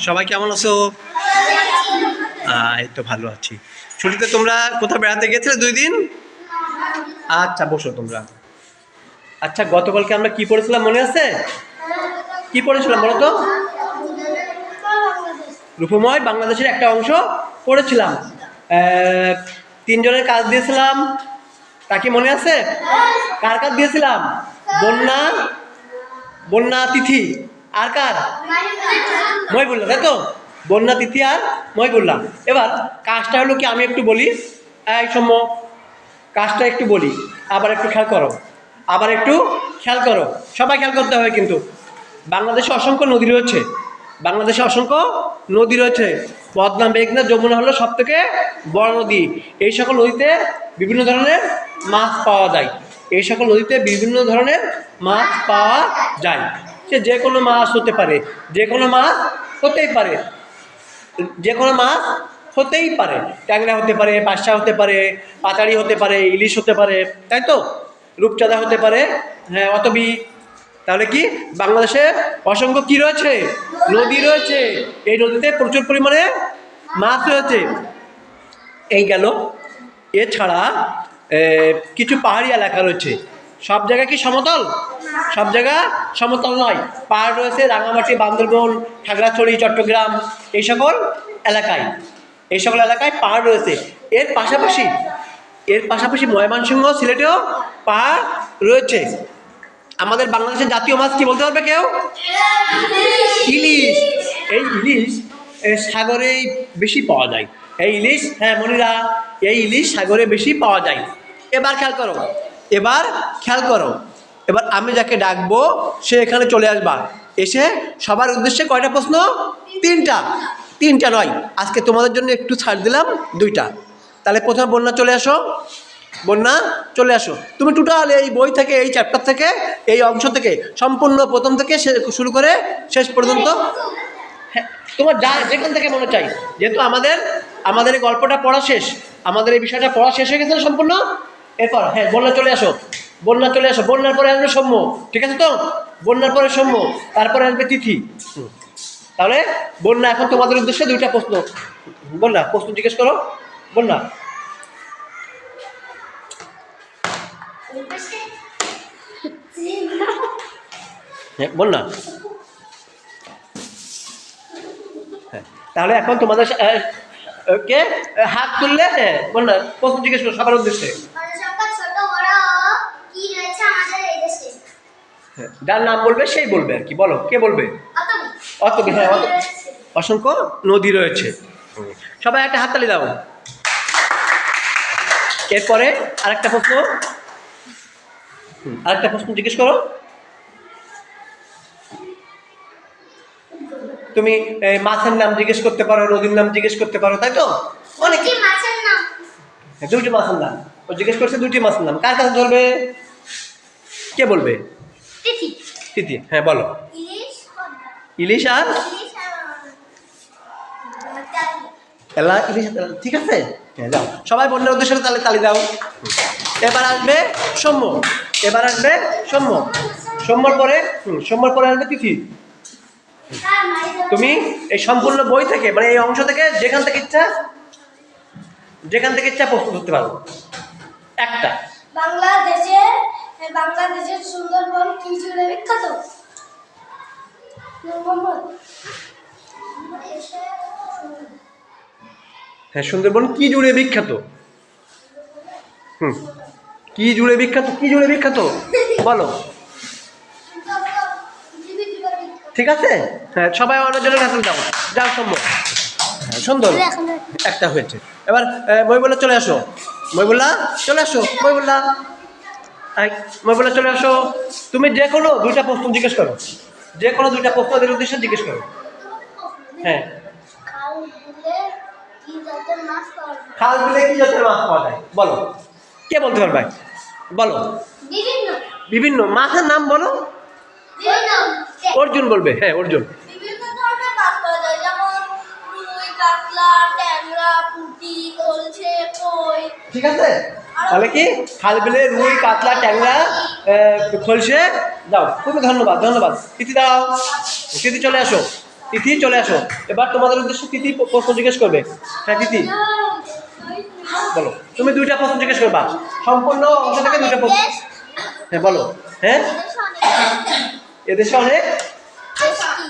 সবাই কেমন আছো? এই তো ভালো আছি। ছুটিতে তোমরা কোথাও বেড়াতে গেছিলে 2 দিন? আচ্ছা, বসো তোমরা। আচ্ছা, গতকালকে আমরা কি পড়েছিলাম মনে আছে? কি পড়েছিলাম বলো তো? রূপময় বাংলাদেশের একটা অংশ পড়েছিলাম। 3 জনের কাজ দিয়েছিলাম, তা কি মনে আছে? কার কাজ দিয়েছিলাম? বন্যা, বন্যা তিথি আর কার? মহিবুল্লাহ, তাই তো? বন্যা তিথি আর মহিবুল্লাহ। এবার কাজটা হলো কি, আমি একটু বলি। এই সৌম্য, কাজটা একটু বলি, আবার একটু খেয়াল করো, আবার একটু খেয়াল করো। সবাই খেয়াল করতে হবে কিন্তু। বাংলাদেশে অসংখ্য নদী রয়েছে, বাংলাদেশে অসংখ্য নদী রয়েছে। পদ্মা, মেঘনা, যমুনা হলো সব থেকে বড় নদী। এই সকল নদীতে বিভিন্ন ধরনের মাছ পাওয়া যায়। এই সকল নদীতে বিভিন্ন ধরনের মাছ পাওয়া যায়। সে যে কোনো মাছ হতে পারে, যে কোনো মাছ হতেই পারে, যে কোনো মাছ হতেই পারে। ট্যাংরা হতে পারে, পার্শা হতে পারে, পাতাড়ি হতে পারে, ইলিশ হতে পারে, তাই তো? রূপচাঁদা হতে পারে, হ্যাঁ, অতবি। তাহলে কি বাংলাদেশে অসংখ্য কি রয়েছে? নদী রয়েছে। এই নদীতে প্রচুর পরিমাণে মাছ রয়েছে। এই গেল। এছাড়া কিছু পাহাড়ি এলাকা রয়েছে। সব জায়গা কি সমতল? সব জায়গা সমতল নয়। পাহাড় রয়েছে রাঙামাটি, বান্দরবন, খাগড়াছড়ি, চট্টগ্রাম, এই সকল এলাকায়, এই সকল এলাকায় পাহাড় রয়েছে। এর পাশাপাশি, এর পাশাপাশি ময়মনসিংহ, সিলেটেও পাহাড় রয়েছে। আমাদের বাংলাদেশের জাতীয় মাছ কি বলতে পারবে কেউ? ইলিশ। এই ইলিশ সাগরেই বেশি পাওয়া যায়। এই ইলিশ, হ্যাঁ মনিরা, এই ইলিশ সাগরে বেশি পাওয়া যায়। এবার খেয়াল করো, এবার খেয়াল করো। এবার আমি যাকে ডাকবো সে এখানে চলে আসবা। এসে সবার উদ্দেশ্যে কয়টা প্রশ্ন? 3টা। 3টা নয়, আজকে তোমাদের জন্য একটু ছাড় দিলাম, 2টা। তাহলে প্রথমে বন্যা চলে আসো, বন্যা চলে আসো। তুমি টোটাল এই বই থেকে, এই চ্যাপ্টার থেকে, এই অংশ থেকে সম্পূর্ণ প্রথম থেকে শুরু করে শেষ পর্যন্ত, হ্যাঁ, তোমার যা যেখান থেকে মনে চাই। যেহেতু আমাদের এই গল্পটা পড়া শেষ, আমাদের এই বিষয়টা পড়া শেষ হয়ে গেছে সম্পূর্ণ। এরপর হ্যাঁ, বন্যা চলে আসো, বন্যা চলে আসো। বন্যার পরে আসবে সৌম্য, ঠিক আছে তো? বন্যার পরে সৌম্য, তারপরে আসবে তিথি। তাহলে বন্যা, এখন তোমাদের উদ্দেশ্যে 2টা প্রশ্ন। বন্যা, প্রশ্ন জিজ্ঞেস করো। বন্যা, হ্যাঁ বন্যা, হ্যাঁ। তাহলে এখন তোমাদের কে হাত তুললে, হ্যাঁ বন্যা প্রশ্ন জিজ্ঞেস করো সবার উদ্দেশ্যে। যার নাম বলবে সেই বলবে আর কি। বলো, কে বলবে? অতবি, হ্যাঁ অতবি। অসংখ্য নদী রয়েছে। সবাই একটা হাততালি দাও। এরপরে আরেকটা প্রশ্ন, আরেকটা প্রশ্ন জিজ্ঞেস করো। তুমি মাছের নাম জিজ্ঞেস করতে পারো, নদীর নাম জিজ্ঞেস করতে পারো, তাই তো? অনেক মাছের নাম, 2টি মাছের নাম ও জিজ্ঞেস করছে। 2টি মাছের নাম কার কাছে ধরবে? কে বলবে? তিথি, হ্যাঁ বলো। ইলিশ আর ইলিশ, ঠিক আছে, হ্যাঁ যাও। সবাই বন্যার উদ্দেশ্যে তাহলে তালি দাও। এবার আসবে সৌম্য, এবার আসবে সৌম্য। সোমবার পরে সোমবার পরে আসবে তিথি। তুমি এই সম্পূর্ণ বই থেকে, মানে এই অংশ থেকে যেখান থেকে ইচ্ছা, যেখান থেকে ইচ্ছা প্রশ্ন করতে পারো একটা। বাংলাদেশের সুন্দরবন কি জুড়ে বিখ্যাত? হ্যাঁ, সুন্দরবন কি জুড়ে বিখ্যাত? কি জুড়ে বিখ্যাত? কি জুড়ে বিখ্যাত বলো। ঠিক আছে, হ্যাঁ সবাই অনেক জনের কাছে যাও, যাও সম্ভব। হ্যাঁ সুন্দর, একটা হয়েছে। এবার মহিবুল্লাহ চলে আসো, মহিবুল্লাহ চলে আসো, মহিবুল্লাহ, মহিবুল্লাহ চলে আসো। তুমি যে কোনো 2টা প্রশ্ন জিজ্ঞেস করো, যে কোনো 2টা প্রশ্ন ওদের উদ্দেশ্যে জিজ্ঞেস করো। হ্যাঁ, খাল বিলে কি জাতের মাছ পাওয়া যায় বলো। কে বলতে পারবে? বলো। বিভিন্ন মাছের নাম বলো। অর্জুন বলবে, হ্যাঁ অর্জুন। ঠিক আছে, তাহলে কি খাল বিলে রুই, কাতলা, ট্যাংরা, খলসে। দাও, খুবই ধন্যবাদ, ধন্যবাদ। তিথি দাও, তিথি চলে আসো। তিথি চলে আসো। এবার তোমাদের উদ্দেশ্যে তিথি প্রশ্ন জিজ্ঞেস করবে। হ্যাঁ তিথি বলো, তুমি দুইটা প্রশ্ন জিজ্ঞেস করবা, সম্পূর্ণ অংশ থেকে দুইটা প্রশ্ন। হ্যাঁ বলো। হ্যাঁ এদেশে অনেক দেশ কি?